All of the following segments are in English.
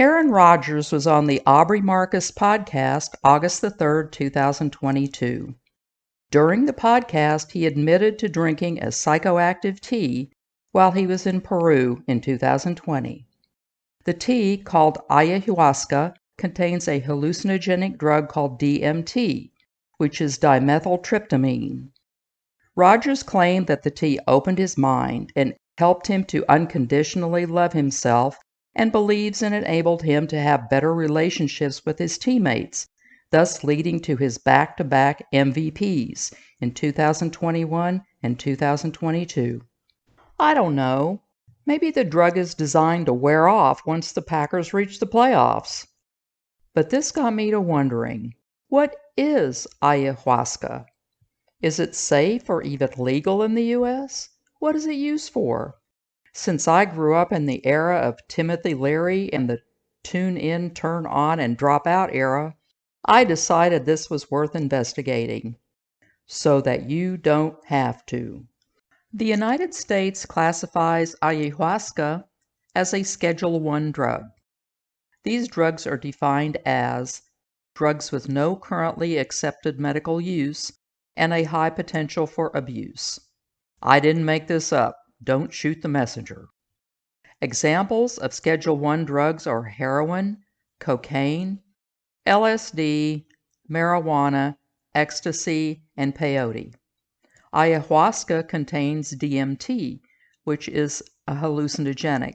Aaron Rodgers was on the Aubrey Marcus podcast August the 3rd, 2022. During the podcast, he admitted to drinking a psychoactive tea while he was in Peru in 2020. The tea, called ayahuasca, contains a hallucinogenic drug called DMT, which is dimethyltryptamine. Rodgers claimed that the tea opened his mind and helped him to unconditionally love himself, and believes it enabled him to have better relationships with his teammates, thus leading to his back-to-back MVPs in 2021 and 2022. I don't know. Maybe the drug is designed to wear off once the Packers reach the playoffs. But this got me to wondering, what is ayahuasca? Is it safe or even legal in the U.S.? What is it used for? Since I grew up in the era of Timothy Leary and the tune in, turn on, and drop out era, I decided this was worth investigating, so that you don't have to. The United States classifies ayahuasca as a Schedule I drug. These drugs are defined as drugs with no currently accepted medical use and a high potential for abuse. I didn't make this up. Don't shoot the messenger. Examples of Schedule I drugs are heroin, cocaine, LSD, marijuana, ecstasy, and peyote. Ayahuasca contains DMT, which is a hallucinogenic.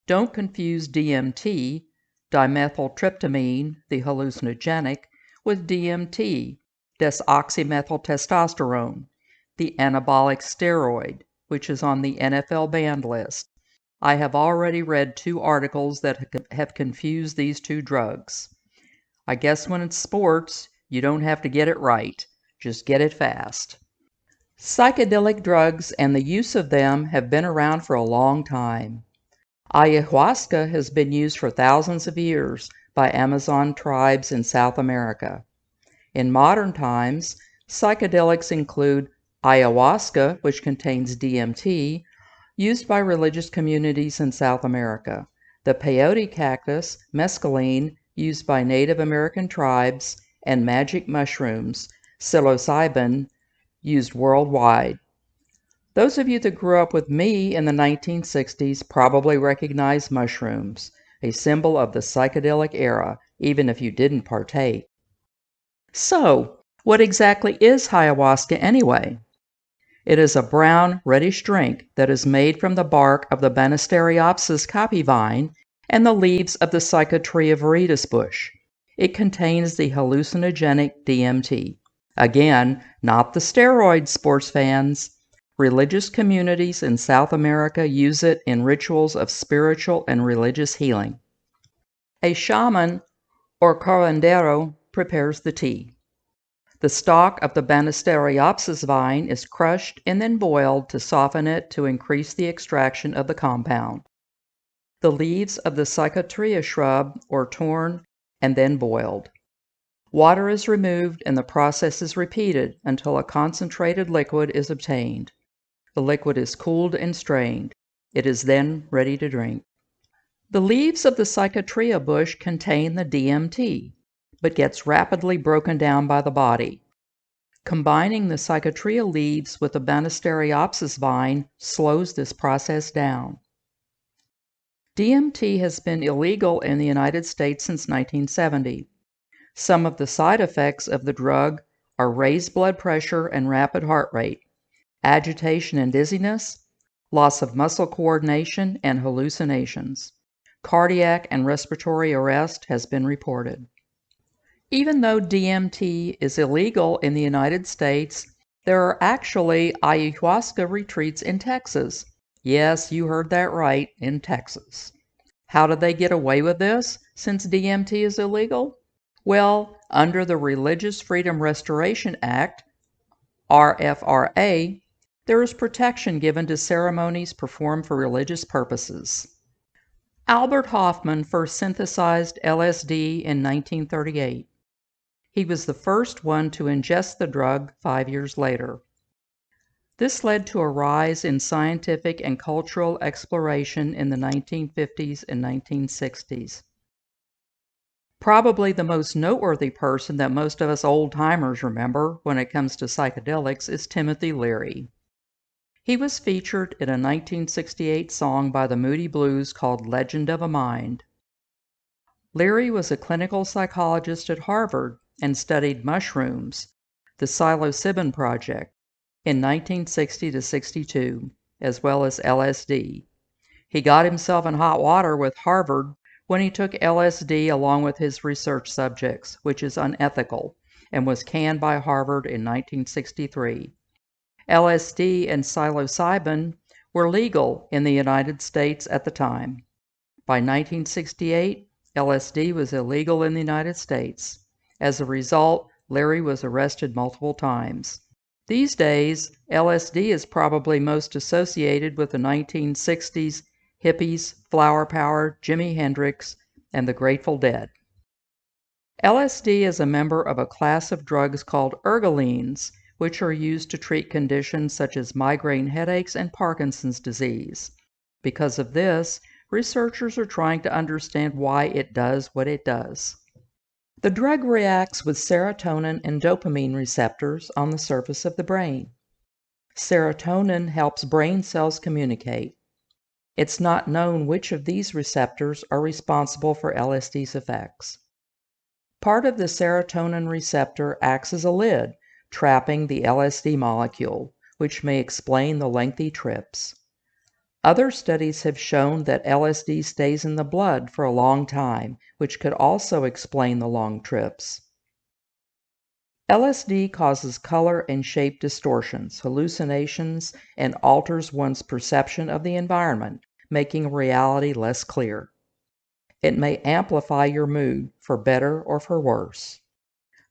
Don't confuse DMT, dimethyltryptamine, the hallucinogenic, with DMT, desoxymethyltestosterone, the anabolic steroid, which is on the NFL banned list. I have already read 2 articles that have confused these 2 drugs. I guess when it's sports, you don't have to get it right. Just get it fast. Psychedelic drugs and the use of them have been around for a long time. Ayahuasca has been used for thousands of years by Amazon tribes in South America. In modern times, psychedelics include ayahuasca, which contains DMT, used by religious communities in South America, the peyote cactus, mescaline, used by Native American tribes, and magic mushrooms, psilocybin, used worldwide. Those of you that grew up with me in the 1960s probably recognize mushrooms, a symbol of the psychedelic era, even if you didn't partake. So, what exactly is ayahuasca anyway? It is a brown, reddish drink that is made from the bark of the Banisteriopsis caapi vine and the leaves of the Psychotria viridis bush. It contains the hallucinogenic DMT. Again, not the steroids, sports fans. Religious communities in South America use it in rituals of spiritual and religious healing. A shaman or curandero prepares the tea. The stalk of the Banisteriopsis vine is crushed and then boiled to soften it to increase the extraction of the compound. The leaves of the Psychotria shrub are torn and then boiled. Water is removed and the process is repeated until a concentrated liquid is obtained. The liquid is cooled and strained. It is then ready to drink. The leaves of the Psychotria bush contain the DMT, but gets rapidly broken down by the body. Combining the Psychotria leaves with the Banisteriopsis vine slows this process down. DMT has been illegal in the United States since 1970. Some of the side effects of the drug are raised blood pressure and rapid heart rate, agitation and dizziness, loss of muscle coordination, and hallucinations. Cardiac and respiratory arrest has been reported. Even though DMT is illegal in the United States, there are actually ayahuasca retreats in Texas. Yes, you heard that right, in Texas. How did they get away with this, since DMT is illegal? Well, under the Religious Freedom Restoration Act, RFRA, there is protection given to ceremonies performed for religious purposes. Albert Hofmann first synthesized LSD in 1938. He was the first one to ingest the drug 5 years later. This led to a rise in scientific and cultural exploration in the 1950s and 1960s. Probably the most noteworthy person that most of us old-timers remember when it comes to psychedelics is Timothy Leary. He was featured in a 1968 song by the Moody Blues called Legend of a Mind. Leary was a clinical psychologist at Harvard and studied mushrooms, the psilocybin project, in 1960 to 62, as well as LSD. He got himself in hot water with Harvard when he took LSD along with his research subjects, which is unethical, and was canned by Harvard in 1963. LSD and psilocybin were legal in the United States at the time. By 1968, LSD was illegal in the United States. As a result, Leary was arrested multiple times. These days, LSD is probably most associated with the 1960s hippies, flower power, Jimi Hendrix, and the Grateful Dead. LSD is a member of a class of drugs called ergolines, which are used to treat conditions such as migraine headaches and Parkinson's disease. Because of this, researchers are trying to understand why it does what it does. The drug reacts with serotonin and dopamine receptors on the surface of the brain. Serotonin helps brain cells communicate. It's not known which of these receptors are responsible for LSD's effects. Part of the serotonin receptor acts as a lid, trapping the LSD molecule, which may explain the lengthy trips. Other studies have shown that LSD stays in the blood for a long time, which could also explain the long trips. LSD causes color and shape distortions, hallucinations, and alters one's perception of the environment, making reality less clear. It may amplify your mood, for better or for worse.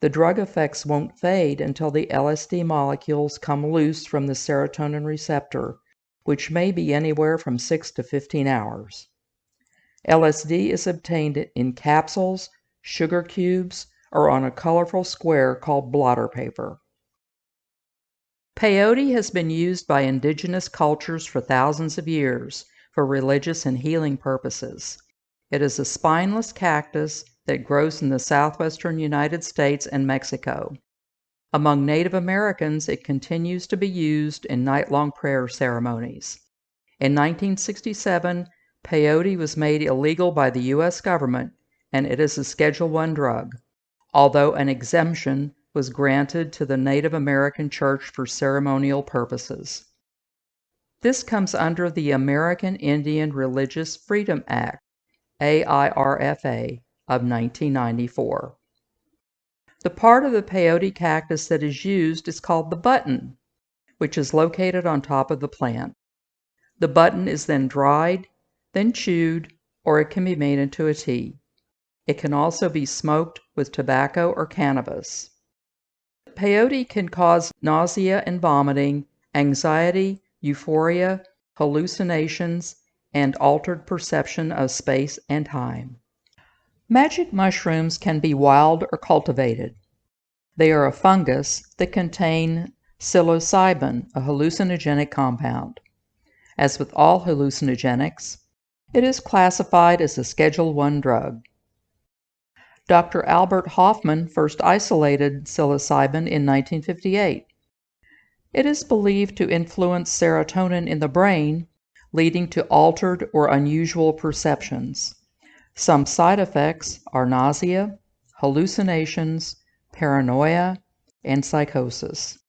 The drug effects won't fade until the LSD molecules come loose from the serotonin receptor, which may be anywhere from 6 to 15 hours. LSD is obtained in capsules, sugar cubes, or on a colorful square called blotter paper. Peyote has been used by indigenous cultures for thousands of years for religious and healing purposes. It is a spineless cactus that grows in the southwestern United States and Mexico. Among Native Americans, it continues to be used in night-long prayer ceremonies. In 1967, peyote was made illegal by the U.S. government, and it is a Schedule I drug, although an exemption was granted to the Native American Church for ceremonial purposes. This comes under the American Indian Religious Freedom Act, AIRFA, of 1994. The part of the peyote cactus that is used is called the button, which is located on top of the plant. The button is then dried, then chewed, or it can be made into a tea. It can also be smoked with tobacco or cannabis. Peyote can cause nausea and vomiting, anxiety, euphoria, hallucinations, and altered perception of space and time. Magic mushrooms can be wild or cultivated. They are a fungus that contain psilocybin, a hallucinogenic compound. As with all hallucinogenics, it is classified as a Schedule I drug. Dr. Albert Hofmann first isolated psilocybin in 1958. It is believed to influence serotonin in the brain, leading to altered or unusual perceptions. Some side effects are nausea, hallucinations, paranoia, and psychosis.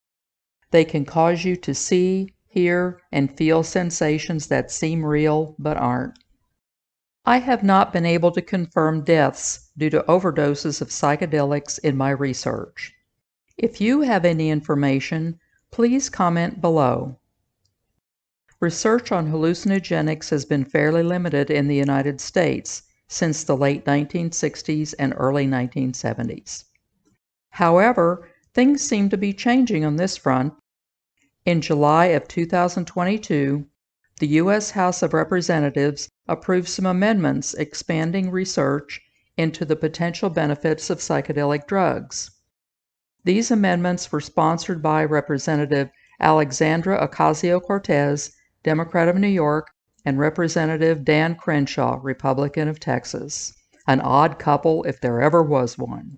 They can cause you to see, hear, and feel sensations that seem real but aren't. I have not been able to confirm deaths due to overdoses of psychedelics in my research. If you have any information, please comment below. Research on hallucinogenics has been fairly limited in the United States since the late 1960s and early 1970s. However, things seem to be changing on this front. In July of 2022, the U.S. House of Representatives approved some amendments expanding research into the potential benefits of psychedelic drugs. These amendments were sponsored by Representative Alexandra Ocasio-Cortez, Democrat of New York, and Representative Dan Crenshaw, Republican of Texas. An odd couple if there ever was one.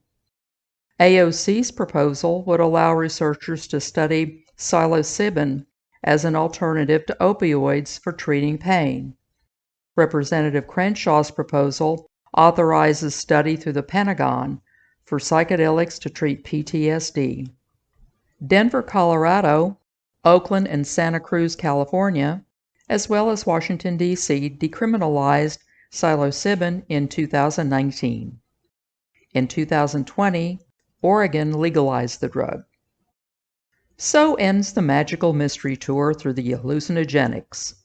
AOC's proposal would allow researchers to study psilocybin as an alternative to opioids for treating pain. Representative Crenshaw's proposal authorizes study through the Pentagon for psychedelics to treat PTSD. Denver, Colorado, Oakland, and Santa Cruz, California, as well as Washington, D.C., decriminalized psilocybin in 2019. In 2020, Oregon legalized the drug. So ends the magical mystery tour through the hallucinogenics.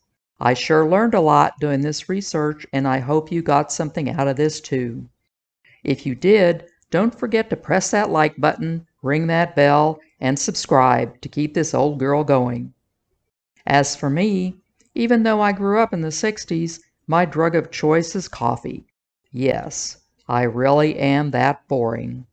I sure learned a lot doing this research, and I hope you got something out of this too. If you did, don't forget to press that like button, ring that bell, and subscribe to keep this old girl going. As for me, even though I grew up in the 60s, my drug of choice is coffee. Yes, I really am that boring.